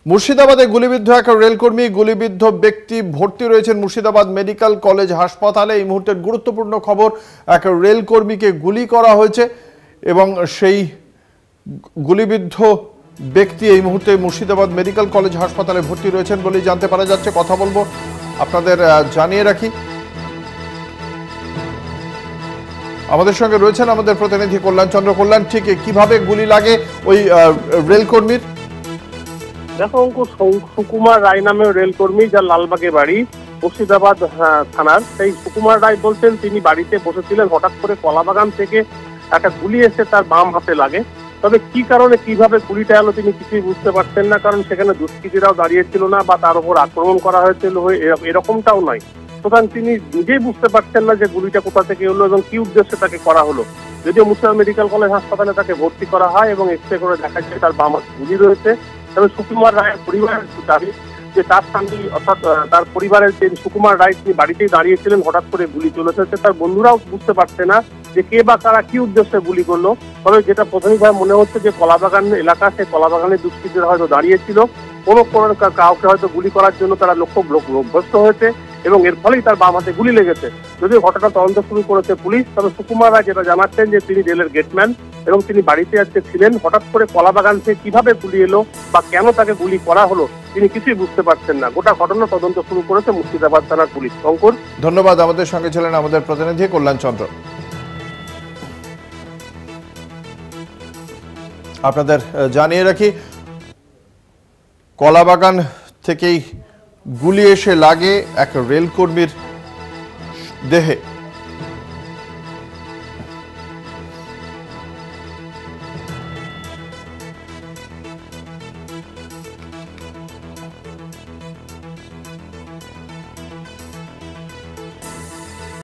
মুর্শিদাবাদে গুলিবিদ্ধ এক রেলকর্মী, গুলিবিদ্ধ ব্যক্তি ভর্তি রয়েছেন মুর্শিদাবাদ মেডিকেল কলেজ হাসপাতালে। এই মুহূর্তের গুরুত্বপূর্ণ খবর, এক রেলকর্মীকে গুলি করা হয়েছে এবং সেই গুলিবিদ্ধ ব্যক্তি এই মুহূর্তে মুর্শিদাবাদ মেডিকেল কলেজ হাসপাতালে ভর্তি রয়েছেন বলেই জানতে পারা যাচ্ছে। কথা বলবো, আপনাদের জানিয়ে রাখি আমাদের সঙ্গে রয়েছেন আমাদের প্রতিনিধি কল্যাণ চন্দ্র। কল্যাণ, ঠিক কিভাবে গুলি লাগে ওই রেলকর্মীর? দেখো অঙ্কুর, সুকুমার রায় নামে রেলকর্মী, যার লালবাগে বাড়ি, মুর্শিদাবাদ থানার, সেই সুকুমার রায় বলছেন তিনি বাড়িতে বসেছিলেন, হঠাৎ করে কলাবাগান থেকে একটা গুলি এসে তার বাম হাতে লাগে। তবে কি কারণে কিভাবে গুলিটা এলো তিনি কিছুই বুঝতে পারছেন না, কারণ সেখানে দুষ্কৃতীরাও দাঁড়িয়েছিল না বা তার উপর আক্রমণ করা হয়েছিল এরকমটাও নয়। সুতরাং তিনি নিজেই বুঝতে পারছেন না যে গুলিটা কোথা থেকে হলো এবং কি উদ্দেশ্যে তাকে করা হলো। যদিও মুর্শিদাবাদ মেডিকেল কলেজ হাসপাতালে তাকে ভর্তি করা হয় এবং এক্স রে করে দেখা যায় তার বাম হাতে গুলি রয়েছে। তবে সুকুমার রায়ের পরিবারের দাবি যে তার স্বামী অর্থাৎ তার পরিবারের যে সুকুমার রায় তিনি বাড়িতেই দাঁড়িয়েছিলেন, হঠাৎ করে গুলি চলে এসেছে। তার বন্ধুরাও বুঝতে পারছে না যে কে বা কারা কি উদ্দেশ্যে গুলি করলো। তবে যেটা প্রাথমিকভাবে মনে হচ্ছে যে কলাবাগান এলাকা, সেই কলাবাগানের দুষ্কৃতীরা হয়তো দাঁড়িয়েছিল, কোনো কাউকে হয়তো গুলি করার জন্য তারা লক্ষ্যভ্রষ্ট হয়েছে এবং এর ফলেই তার বাম হাতে গুলি লেগেছে। যদিও ঘটনা তদন্ত শুরু করেছে পুলিশ, তবে সুকুমার রায় যেটা জানাচ্ছেন যে তিনি রেলের গেটম্যান এবং তিনি বাড়িতে আজকে ছিলেন। হঠাৎ করে কলাবাগান থেকে কিভাবে গুলি এলো বা কেন তাকে গুলি করা হলো তিনি কিছুই বুঝতে পারছেন না। গোটা ঘটনা তদন্ত শুরু করেছে মুর্শিদাবাদ থানার পুলিশ। অঙ্কুর, ধন্যবাদ। আমাদের সঙ্গে ছিলেন আমাদের প্রতিনিধি কল্যাণ চন্দ্র। আপনাদের জানিয়ে রাখি, কলাবাগান থেকেই গুলি এসে লাগে এক রেলকর্মীর দেহে।